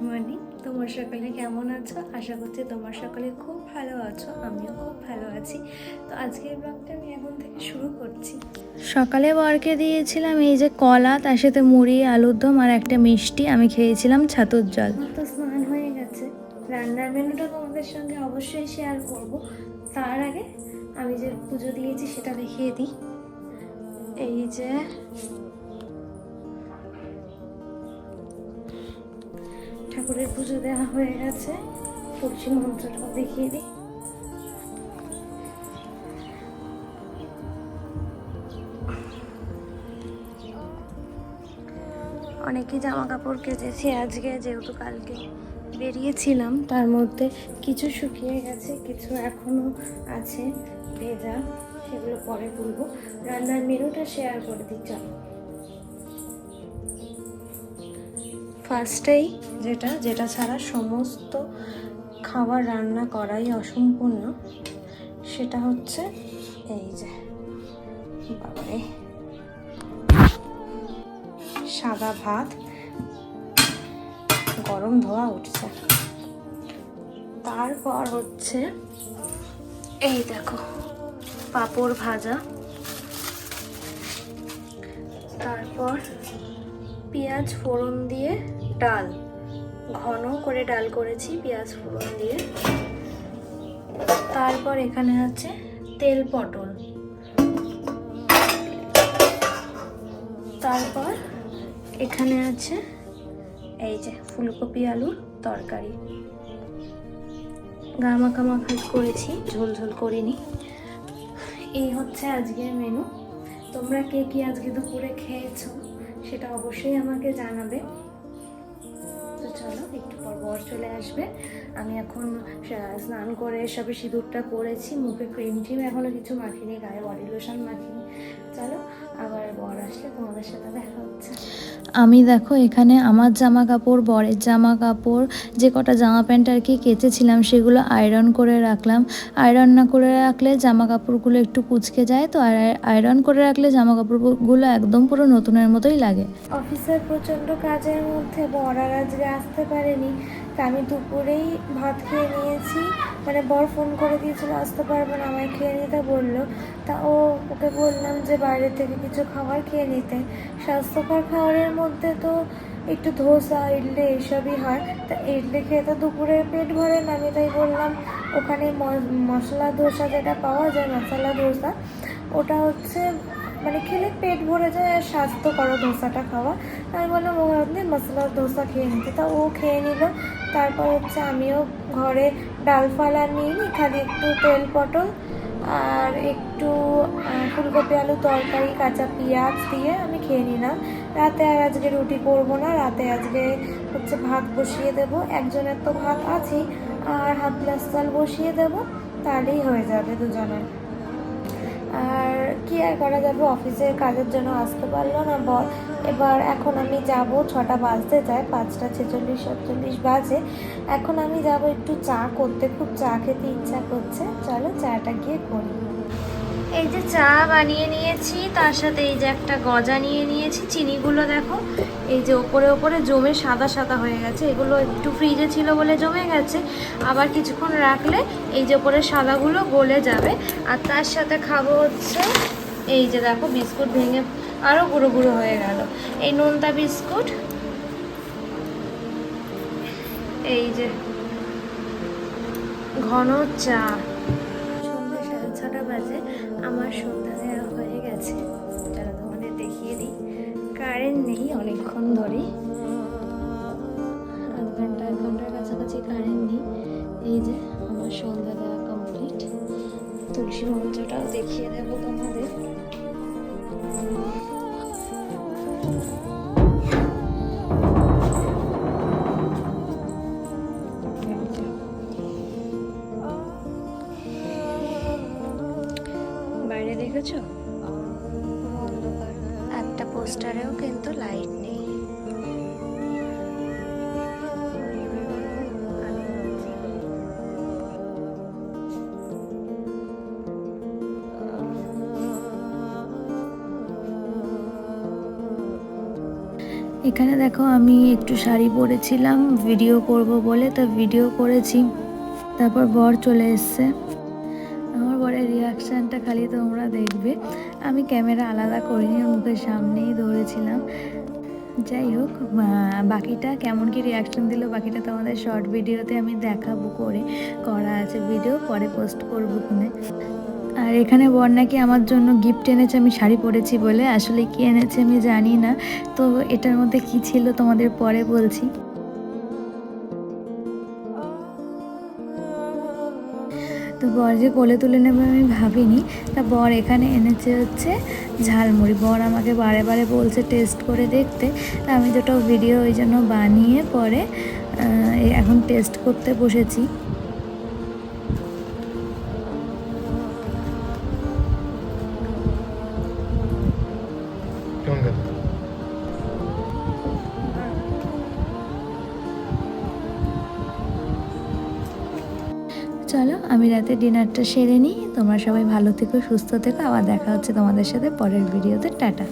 Morning. তোমার সকলে কেমন আছো? আশা করছি তোমার সকলে খুব ভালো আছো, আমিও খুব ভালো আছি। তো আজকের ব্লগটা আমি এখন থেকে শুরু করছি। সকালে বরকে দিয়েছিলাম এই যে কলা, তার সাথে মুড়ি, আলুর দম আর একটা মিষ্টি। আমি খেয়েছিলাম ছাতুর জল। তো স্নান হয়ে গেছে, রান্নার মেনুটা তোমাদের সঙ্গে অবশ্যই শেয়ার করব। তার আগে আমি যে পুজো দিয়েছি সেটা দেখিয়ে দিই। এই যে ঠাকুরের পুজো দেওয়া হয়ে গেছে, তুলসী মন্ত্রটাও দেখিয়ে দিই। অনেকই জামা কাপড় কেচেছি আজকে, যেহেতু কালকে বেরিয়েছিলাম। তার মধ্যে কিছু শুকিয়ে গেছে, কিছু এখনো আছে ভেজা, সেগুলো পরে তুলবো। রান্নার মেনুটা শেয়ার করে দিই চলো। ফার্স্টেই যেটা ছাড়া সমস্ত খাবার রান্না করাই অসম্পূর্ণ, সেটা হচ্ছে এই যে বাবারে সাদা ভাত, গরম ধোয়া উঠছে। তারপর হচ্ছে এই দেখো পাঁপড় ভাজা, তারপর পেঁয়াজ ফোড়ন দিয়ে ডাল, ঘন করে ডাল করেছি পেঁয়াজ ফোড়ন দিয়ে। তারপর এখানে আছে তেল পটল, তারপর এখানে আছে এই যে ফুলকপি আলুর তরকারি। গা মাখামাখি করেছি, ঝোল ঝোল করিনি। এই হচ্ছে আজকের মেনু। তোমরা কে কি আজকে দুপুরে খেয়েছো সেটা অবশ্যই আমাকে জানাবে। তো চলো, একটু পর বর চলে আসবে। আমি এখন স্নান করে সবে সিঁদুরটা পরেছি, মুখে ক্রিম টিম এখনো কিছু মাখিনি, গায়ে বডি লোশন মাখিনি। চলো, আবার বর আসলে তোমাদের সাথে দেখা হচ্ছে। আমি দেখো এখানে আমার জামা কাপড়, বরের জামা কাপড়, যে কটা জামা প্যান্ট আর কি কেচেছিলাম সেগুলো আয়রন করে রাখলাম। আয়রন না করে রাখলে জামা কাপড়গুলো একটু কুঁচকে যায়, তো আয়রন করে রাখলে জামা কাপড়গুলো একদম পুরো নতুনের মতোই লাগে। অফিসের প্রচণ্ড কাজের মধ্যে বর আর আজকে আসতে পারেনি, তা আমি দুপুরেই ভাত খেয়ে নিয়েছি। মানে বর ফোন করে দিয়েছিল আসতে পারবো না, আমায় খেয়ে নিতে বললো। তা ওকে বললাম যে বাইরে থেকে কিছু খাবার খেয়ে নিতে। স্বাস্থ্যকর খাবারের মধ্যে তো একটু ধোসা, ইডলি এইসবই হয়। তা ইডলি খেয়ে তো দুপুরের পেট ভরে না, আমি তাই বললাম ওখানে মশলা ধোসা যেটা পাওয়া যায়, মশলা ধোসা, ওটা হচ্ছে মানে খেলে পেট ভরে যায় আর স্বাস্থ্যকর ধোসাটা খাওয়া। আমি বললাম ও আপনি মশলা ধোসা খেয়ে নিতে, তা ও খেয়ে নিল। তারপর হচ্ছে আমিও ঘরে ডাল ফাল আর নিইনি, খালি একটু তেল পটল আর একটু ফুলকপি আলু তরকারি, কাঁচা পেঁয়াজ দিয়ে আমি খেয়ে নিলাম। রাতে আর আজকে রুটি করবো না, রাতে আজকে হচ্ছে ভাত বসিয়ে দেবো। একজনের তো ভাত আছেই, আর হাত গ্লাস চাল বসিয়ে দেবো, তাহলেই হয়ে যাবে দুজনের। আর কি আর করা যাবে, অফিসের কাজের জন্য আসতে পারলো না বর। এবার এখন আমি যাব, 6টা বাজতে যায়, 5টা 46-47 বাজে। এখন আমি যাব একটু চা করতে, খুব চা খেতে ইচ্ছা করছে। চলো চাটা গিয়ে করি। এই যে চা বানিয়ে নিয়েছি, তার সাথে এই যে একটা গজা নিয়ে নিয়েছি। চিনিগুলো দেখো এই যে ওপরে ওপরে জমে সাদা সাদা হয়ে গেছে, এগুলো একটু ফ্রিজে ছিল বলে জমে গেছে। আবার কিছুক্ষণ রাখলে এই যে ওপরে সাদাগুলো গলে যাবে। আর তার সাথে খাবো হচ্ছে এই যে দেখো বিস্কুট ভেঙে আরও গুঁড়ো গুঁড়ো হয়ে গেল, এই নোনতা বিস্কুট। এই যে ঘন চা। সন্ধ্যা 6:30 বাজে, আমার সন্ধ্যা দেওয়া হয়ে গেছে। চলো তোমাদের দেখিয়ে দিই। কারেন্ট নেই অনেকক্ষণ ধরেই, আধ ঘন্টা 1 ঘন্টার কাছাকাছি কারেন্ট নেই। এই যে আমার সন্ধ্যা দেওয়া কমপ্লিট। তুলসী মন্ত্রটাও দেখিয়ে দেবো তোমাদের। বাইরে দেখেছো পুরো অন্ধকার, একটা পোস্টারেও কিন্তু লাইট নেই। এখানে দেখো আমি একটু শাড়ি পরেছিলাম ভিডিও করব বলে, তো ভিডিও করেছি। তারপর বর চলে এসছে। আমার বরের রিয়াকশানটা খালি তোমরা দেখবে। আমি ক্যামেরা আলাদা করিনি, মুখের সামনেই ধরেছিলাম। যাই হোক, বাকিটা কেমন কি রিয়াকশান দিল বাকিটা তোমাদের শর্ট ভিডিওতে আমি দেখাবো, করা আছে ভিডিও, পরে পোস্ট করবো কিনে। আর এখানে বর নাকি আমার জন্য গিফট এনেছে আমি শাড়ি পরেছি বলে। আসলে কি এনেছে আমি জানি না, তো এটার মধ্যে কি ছিল তোমাদের পরে বলছি। তো বর যে কোলে তুলে নেবে আমি ভাবিনি। তা বর এখানে এনেছে হচ্ছে ঝালমুড়ি। বর আমাকে বারে বারে বলছে টেস্ট করে দেখতে, তা আমি দুটো ভিডিও ওই জন্য বানিয়ে পরে এখন টেস্ট করতে বসেছি। চলো আমি রাতে ডিনারটা সেরে নিই। তোমরা সবাই ভালো থেকো, সুস্থ থেকো। আবার দেখা হচ্ছে তোমাদের সাথে পরের ভিডিওতে। টাটা।